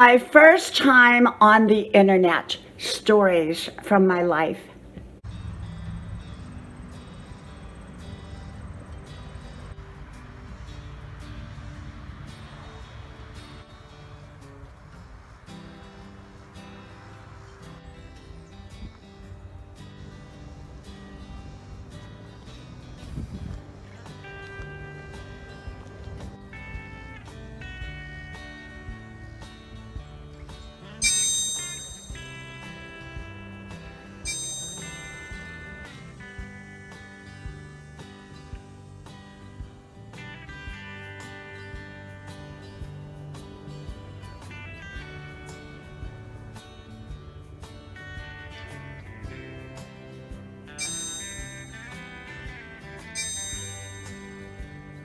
My first time on the internet, stories from my life.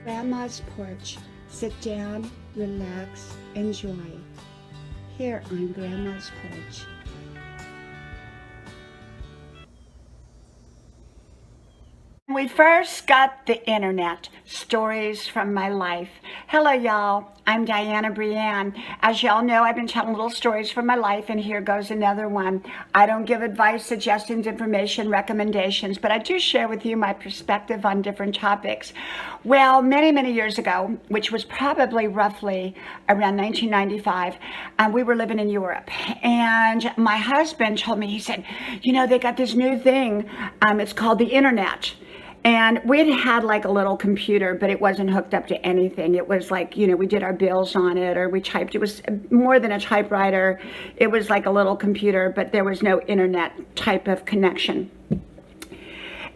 Grandma's porch. Sit down, relax, enjoy. Here on Grandma's porch. We first got the internet, stories from my life. Hello, y'all. I'm Dianna Brianne. As y'all know, I've been telling little stories from my life, and here goes another one. I don't give advice, suggestions, information, recommendations, but I do share with you my perspective on different topics. Well, many, many years ago, which was probably roughly around 1995, we were living in Europe, and my husband told me, he said, they got this new thing. It's called the internet. And we'd had like a little computer, but it wasn't hooked up to anything. It was like, we did our bills on it, or we typed. It was more than a typewriter. It was like a little computer, but there was no internet type of connection.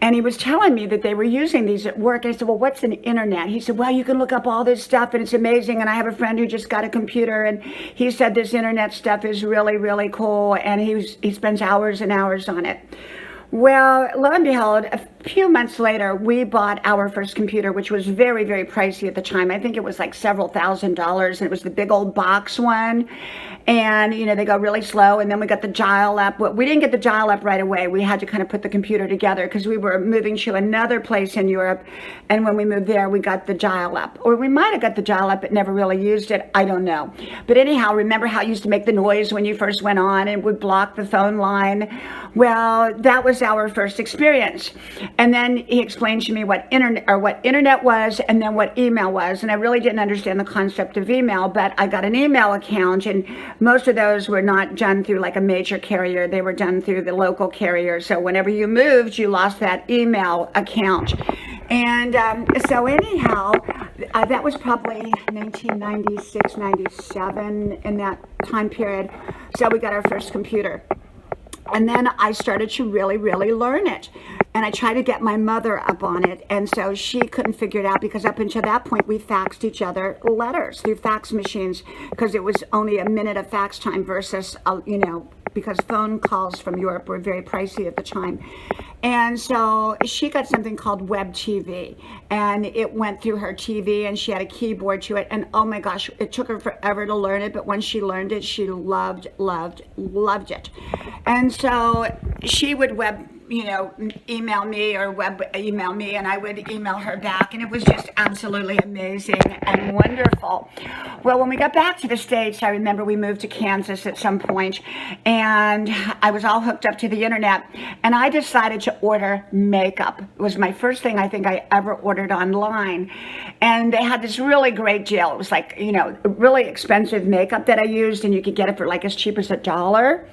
And he was telling me that they were using these at work. I said, well, what's an internet? He said, well, you can look up all this stuff and it's amazing. And I have a friend who just got a computer, and he said this internet stuff is really, really cool. And he spends hours and hours on it. Well, lo and behold, a few months later, we bought our first computer, which was very, very pricey at the time. I think it was like several $1,000s, and it was the big old box one. And, they go really slow. And then we got the dial-up. Well, we didn't get the dial-up right away. We had to kind of put the computer together because we were moving to another place in Europe. And when we moved there, we got the dial-up. Or we might have got the dial-up but never really used it. I don't know. But anyhow, remember how it used to make the noise when you first went on and would block the phone line? Well, that was our first experience. And then he explained to me what internet was, and then what email was. And I really didn't understand the concept of email, but I got an email account, and most of those were not done through like a major carrier. They were done through the local carrier. So whenever you moved, you lost that email account. And so anyhow, that was probably 1996, 97 in that time period. So we got our first computer. And then I started to really, really learn it. And I tried to get my mother up on it. And so she couldn't figure it out, because up until that point, we faxed each other letters through fax machines, because it was only a minute of fax time versus, because phone calls from Europe were very pricey at the time. And so she got something called web TV, and it went through her TV, and she had a keyboard to it. And oh my gosh, it took her forever to learn it. But when she learned it, she loved it. And so she would email me or web email me, and I would email her back, and it was just absolutely amazing and wonderful. Well, when we got back to the States, I remember we moved to Kansas at some point, and I was all hooked up to the internet, and I decided to order makeup. It was my first thing I think I ever ordered online, and they had this really great deal. It was like, really expensive makeup that I used, and you could get it for like as cheap as $1.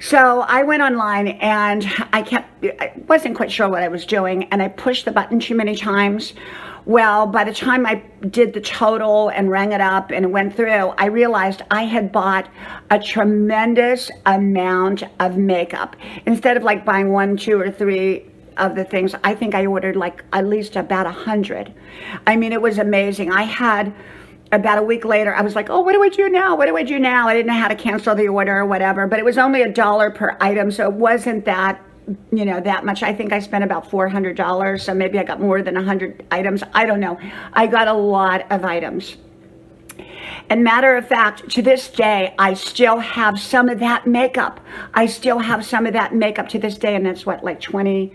So I went online, and I wasn't quite sure what I was doing, and I pushed the button too many times. Well, by the time I did the total and rang it up and it went through, I realized I had bought a tremendous amount of makeup. Instead of like buying 1, 2, or 3 of the things, I think I ordered like at least about 100. I mean, it was amazing. I had about a week later, I was like, oh, what do I do now? What do I do now? I didn't know how to cancel the order or whatever, but it was only $1 per item, so it wasn't that much. I think I spent about $400, so maybe I got more than 100 items. I don't know. I got a lot of items. And matter of fact, to this day, I still have some of that makeup. To this day, and that's what, like 20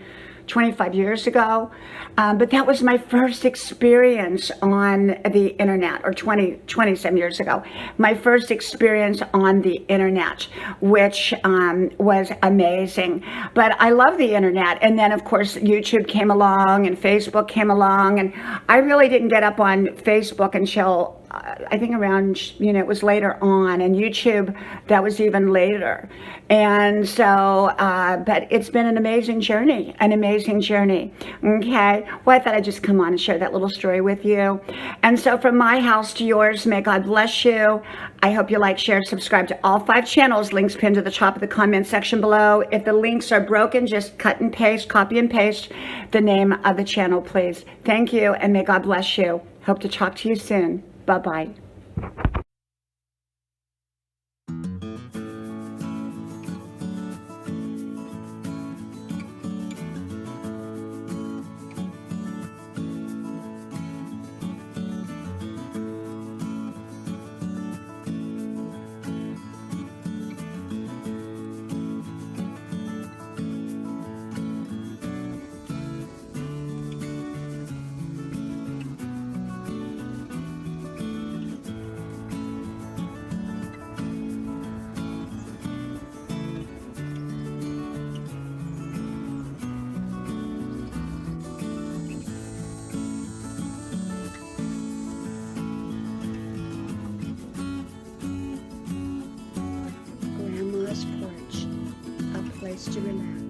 25 years ago. But that was my first experience on the internet, or 27 years ago. My first experience on the internet, which was amazing. But I love the internet. And then, of course, YouTube came along and Facebook came along. And I really didn't get up on Facebook until I think around, it was later on, and YouTube, that was even later. And so, but it's been an amazing journey, okay? Well, I thought I'd just come on and share that little story with you. And so from my house to yours, may God bless you. I hope you like, share, subscribe to all 5 channels, links pinned to the top of the comment section below. If the links are broken, just cut and paste, copy and paste the name of the channel, please. Thank you, and may God bless you. Hope to talk to you soon. Bye-bye. Grandma's porch, a place to relax.